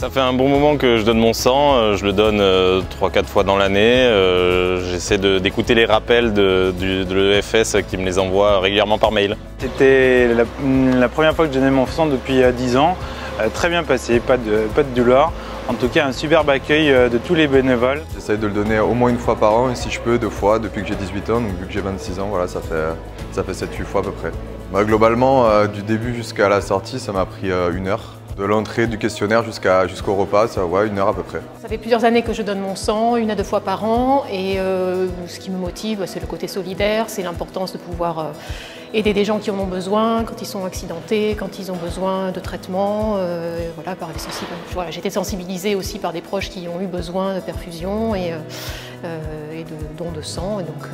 Ça fait un bon moment que je donne mon sang, je le donne 3-4 fois dans l'année. J'essaie d'écouter les rappels de l'EFS qui me les envoie régulièrement par mail. C'était la première fois que je donnais mon sang depuis 10 ans. Très bien passé, pas de douleur. En tout cas, un superbe accueil de tous les bénévoles. J'essaie de le donner au moins une fois par an et si je peux 2 fois depuis que j'ai 18 ans. Donc vu que j'ai 26 ans, voilà, ça fait 7-8 fois à peu près. Globalement, du début jusqu'à la sortie, ça m'a pris 1 heure. De l'entrée du questionnaire jusqu'au repas, ça, ouais, 1 heure à peu près. Ça fait plusieurs années que je donne mon sang, 1 à 2 fois par an, et ce qui me motive, c'est le côté solidaire, c'est l'importance de pouvoir aider des gens qui en ont besoin, quand ils sont accidentés, quand ils ont besoin de traitement. Voilà, voilà, j'ai été sensibilisée aussi par des proches qui ont eu besoin de perfusion et de dons de sang, et donc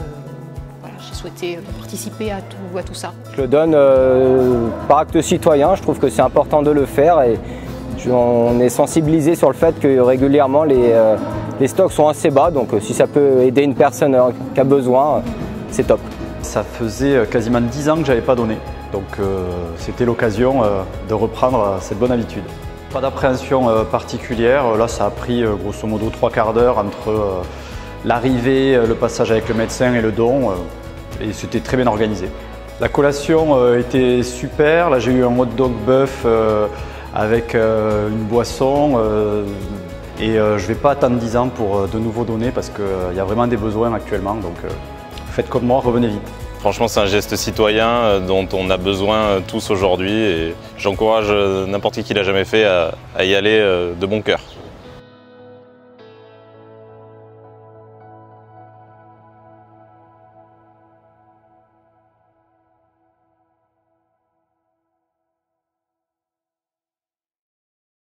voilà, j'ai souhaité participer à tout ça. Je le donne par acte citoyen, je trouve que c'est important de le faire et on est sensibilisé sur le fait que régulièrement les stocks sont assez bas, donc si ça peut aider une personne qui a besoin, c'est top. Ça faisait quasiment 10 ans que je n'avais pas donné, donc c'était l'occasion de reprendre cette bonne habitude. Pas d'appréhension particulière, là ça a pris grosso modo 3/4 d'heure entre l'arrivée, le passage avec le médecin et le don, et c'était très bien organisé. La collation était super, là j'ai eu un hot dog bœuf avec une boisson et je ne vais pas attendre 10 ans pour de nouveau donner parce qu'il y a vraiment des besoins actuellement, donc faites comme moi, revenez vite. Franchement, c'est un geste citoyen dont on a besoin tous aujourd'hui et j'encourage n'importe qui l'a jamais fait à y aller de bon cœur.